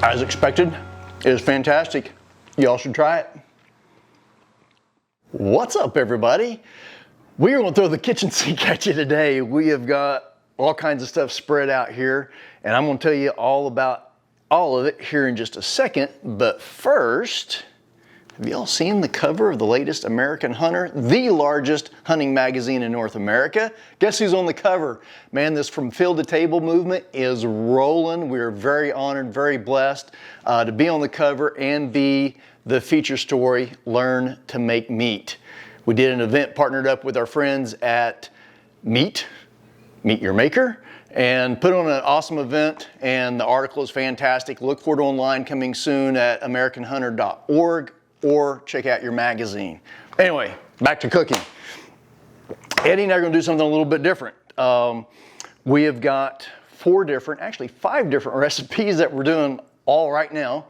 As expected, it is fantastic. Y'all should try it. What's up, everybody? We are going to throw the kitchen sink at you today. We have got all kinds of stuff spread out here, and I'm going to tell you all about all of it here in just a second. But first, have y'all seen the cover of the latest American Hunter, the largest hunting magazine in North America? Guess who's on the cover? Man, this From Field to Table movement is rolling. We're very honored, very blessed to be on the cover and be the feature story, Learn to Make Meat. We did an event partnered up with our friends at Meat Your Maker, and put on an awesome event, and the article is fantastic. Look for it online, coming soon at americanhunter.org, or check out your magazine. Anyway, back to cooking. Eddie and I are going to do something a little bit different. We have got 5 different recipes that we're doing all right now.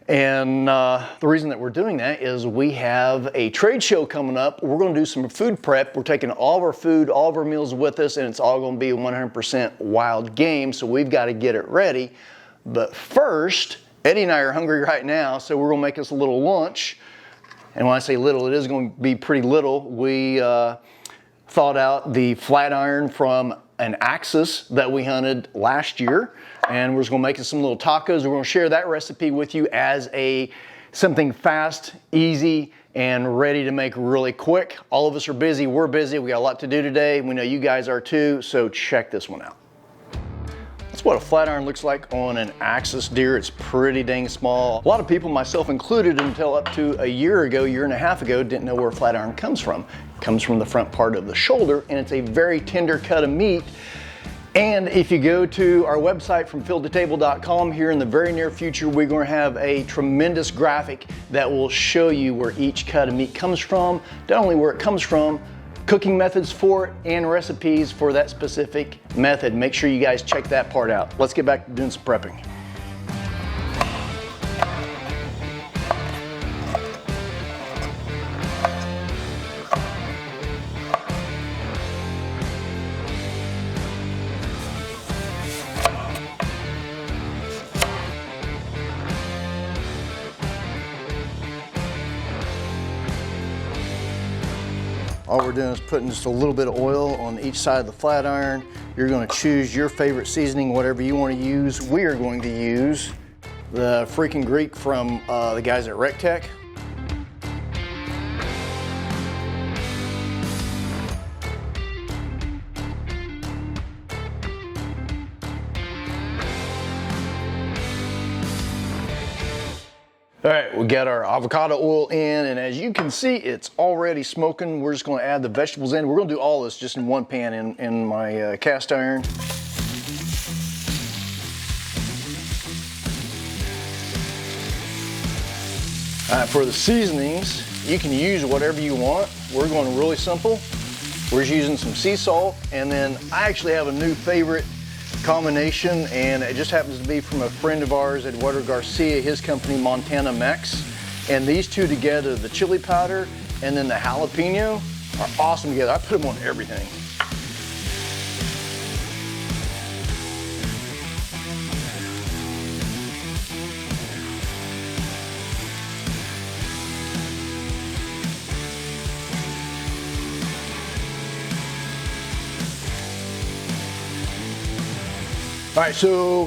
And the reason that we're doing that is we have a trade show coming up. We're going to do some food prep. We're taking all of our food, all of our meals with us, and it's all going to be 100% wild game, so we've got to get it ready. But first, Eddie and I are hungry right now, so we're going to make us a little lunch. And when I say little, it is going to be pretty little. We thawed out the flat iron from an axis that we hunted last year, and we're just going to make us some little tacos. We're going to share that recipe with you as something fast, easy, and ready to make really quick. All of us are busy. We're busy. We got a lot to do today. We know you guys are too, so check this one out. That's what a flat iron looks like on an axis deer. It's pretty dang small. A lot of people, myself included, until up to a year and a half ago, didn't know where a flat iron comes from. It comes from the front part of the shoulder, and it's a very tender cut of meat. And if you go to our website, fromfieldtotable.com, here in the very near future, we're going to have a tremendous graphic that will show you where each cut of meat comes from, not only where it comes from, cooking methods for it, and recipes for that specific method. Make sure you guys check that part out. Let's get back to doing some prepping. All we're doing is putting just a little bit of oil on each side of the flat iron. You're going to choose your favorite seasoning, whatever you want to use. We are going to use the freaking Greek from the guys at RecTech. All right, we got our avocado oil in, and as you can see, it's already smoking. We're just going to add the vegetables in. We're going to do all this just in one pan in my cast iron. All right, for the seasonings, you can use whatever you want. We're going really simple. We're just using some sea salt, and then I actually have a new favorite combination, and it just happens to be from a friend of ours, Eduardo Garcia, his company Montana Mex. And these two together, the chili powder and then the jalapeno, are awesome together. I put them on everything. All right, so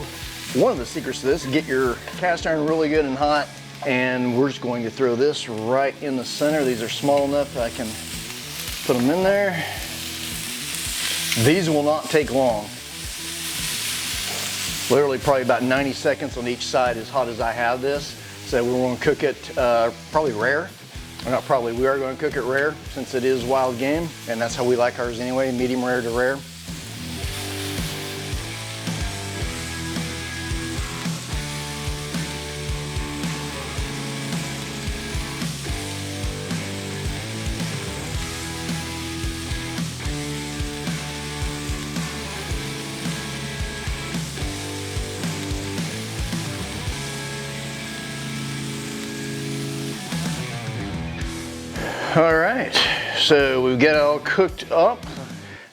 one of the secrets to this is get your cast iron really good and hot, and we're just going to throw this right in the center. These are small enough that I can put them in there. These will not take long. Literally probably about 90 seconds on each side, as hot as I have this. So we're going to cook it probably rare. Or not probably, we are going to cook it rare since it is wild game, and that's how we like ours anyway, medium rare to rare. All right, so we've got it all cooked up.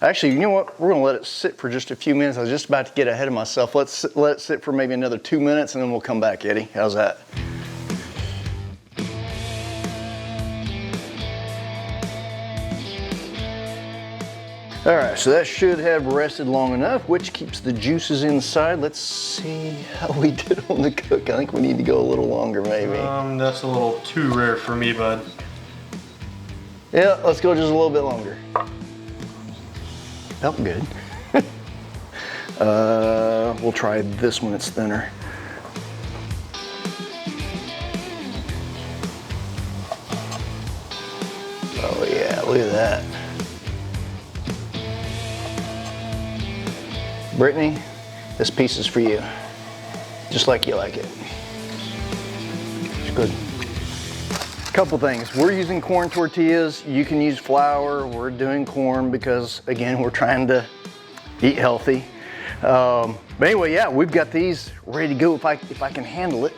Actually, you know what? We're gonna let it sit for just a few minutes. I was just about to get ahead of myself. Let's let it sit for maybe another 2 minutes and then we'll come back, Eddie. How's that? All right, so that should have rested long enough, which keeps the juices inside. Let's see how we did on the cook. I think we need to go a little longer, maybe. That's a little too rare for me, bud. Yeah, let's go just a little bit longer. Felt good. We'll try this one, it's thinner. Oh yeah, look at that. Brittany, this piece is for you. Just like you like it. It's good. Couple things. We're using corn tortillas. You can use flour. We're doing corn because, again, we're trying to eat healthy. But anyway, yeah, we've got these ready to go if I can handle it.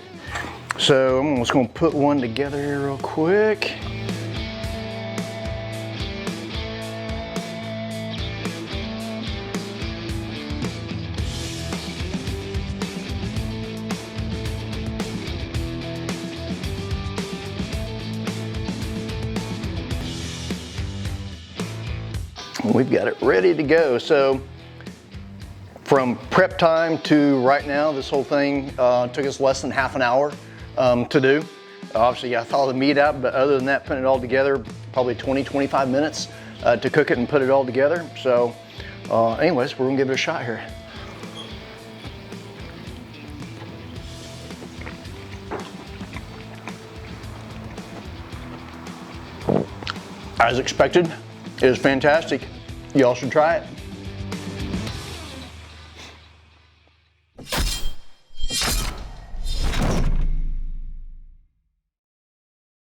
So I'm just gonna put one together here real quick. We've got it ready to go. So from prep time to right now, this whole thing took us less than half an hour to do. Obviously I thaw the meat out, but other than that, putting it all together, probably 20-25 minutes to cook it and put it all together. So anyways, we're gonna give it a shot here. As expected, it is fantastic. Y'all should try it.